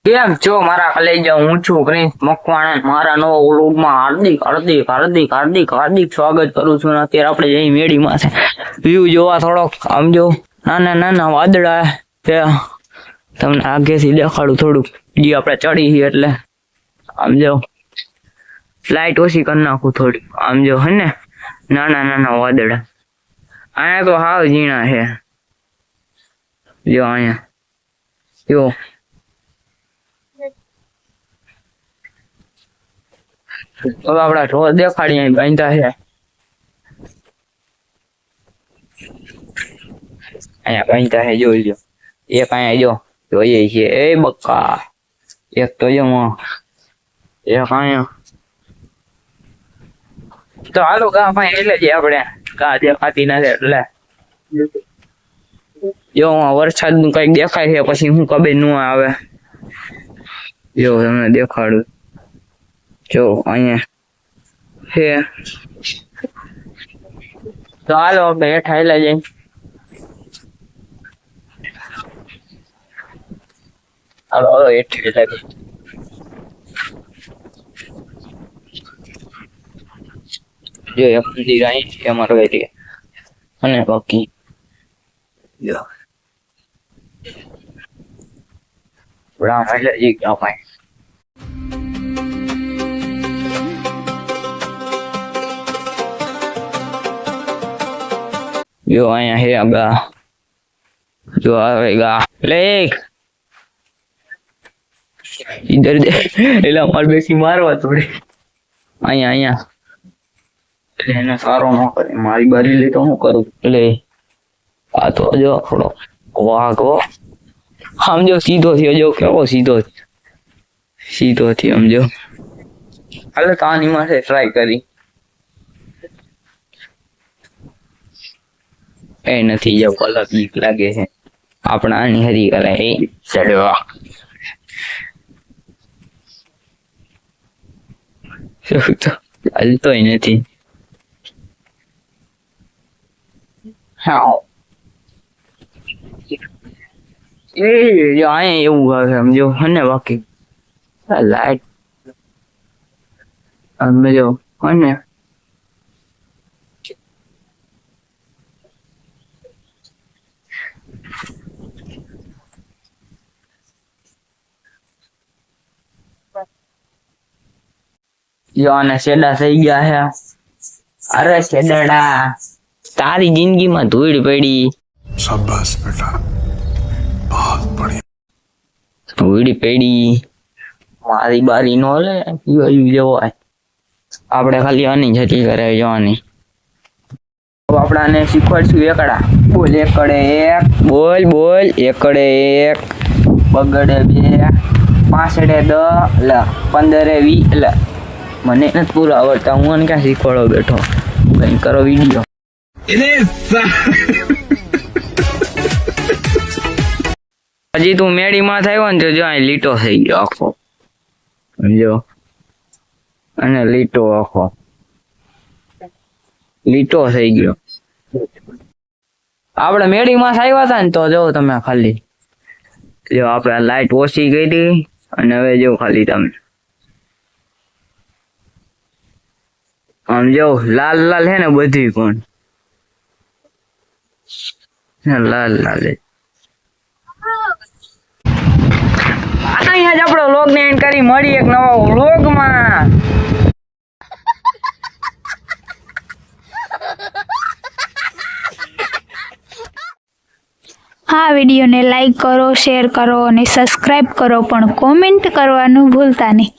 કેમ છો મારા કલેજા? હું છું ક્રિશ મકવાણા. મારા નવા વ્લોગમાં હાર્દિક હાર્દિક હાર્દિક હાર્દિક હાર્દિક સ્વાગત કરું છું. અત્યારે આપણે જઈ મેડીમાં છે વ્યૂ જોવા. થોડોક આમ જો નાના નાના વાદળા છે, તમને આગેથી દેખાડું થોડુંક. જે આપણે ચડી છીએ એટલે આમ જો લાઈટ ઓછી કરી નાખું થોડી. આમ જો હે ને નાના નાના વાદળા. અહીંયા તો હાવ ઝીણા છે. જો અહીંયા જો તો આપડા ઢોર દેખાડીએ બાંધા છે. અહીંયા બાંધા છે, જોઈ લો. એક અહીંયા જો જોઈએ છે. એ બક્કા એક તો જો એક અહીંયા. તો હાલો ગા ભાઈ, એટલે જ આપણે ગા દેખાતી નથી એટલે જો વરસાદ નું કઈક દેખાય છે, પછી હું કબે ન આવે. જો તમને દેખાડું. જો અહીંયા છે. તો હાલો આપણે હેઠા હેલા જઈએ. હાલો હાલો હેઠે હેલા જઈએ. જો એક મંદિર અહીં છે અમારો એરિયા, અને બાકી જો રામ એટલે જી ગયા ભાઈ. જો અહીંયા હે ગા. જો આવે ગા લે ઇધર દે. એલા માર બેસી મારવા થોડે અહીંયા અહીંયા. એને સારો ન કરે, મારી બારી લે તો હું કરું. લે આ તો જો થોડો વાઘો આમ જો સીધો થયો. જો કેવો સીધો સીધો થયો આમ જો. હાલે તો આની માટે ટ્રાય કરી. એ નથી જો કલર બીક લાગે છે. આપણે આની હરી કરે એ ચડવા. હાલતોય નથી. હા એ અહીંયા એવું આવે સમજો હને. બાકી લાઈટ અમે જો હને જો આને શેડા થઈ ગયા છે. અરે શેડાડા, તારી જિંદગીમાં ધૂળ પડી. શાબાશ બેટા, બહુત બઢિયા. ધૂળ પડી મારી બારી નો લે જવાય. આપણે ખાલી આની જતી કરે જવાની. આપડાને શીખવાડશું એકડા. બોલ એકડે એક, બોલ બોલ એકડે એક, બગડે બે, પાછડે 10, લે 15 20. લે મને નથી પૂરું આવડતા, હું આને ક્યાં શીખવાડો બેઠો. કઈ કરો વિડીયો. હજી તું મેડીમાં થયો ને તો જો અહીં લીટો થઈ ગયો આખો. જો અને લીટો આખો લીટો થઈ ગયો. આપણે મેડીમાં આવ્યા હતા ને તો જો તમે ખાલી જો આપણે લાઈટ ઓછી કરી અને હવે જો ખાલી તમે આમ જો લાલ લાલ હે ને બધી કોણ લાલ લાલ. અહીંયા જ આપણો વ્લોગ ને એન્ડ કરી. મળી એક નવા વ્લોગમાં. આ વિડીયોને લાઈક કરો, શેર કરો અને સબસ્ક્રાઈબ કરો, પણ કોમેન્ટ કરવાનું ભૂલતા નહીં.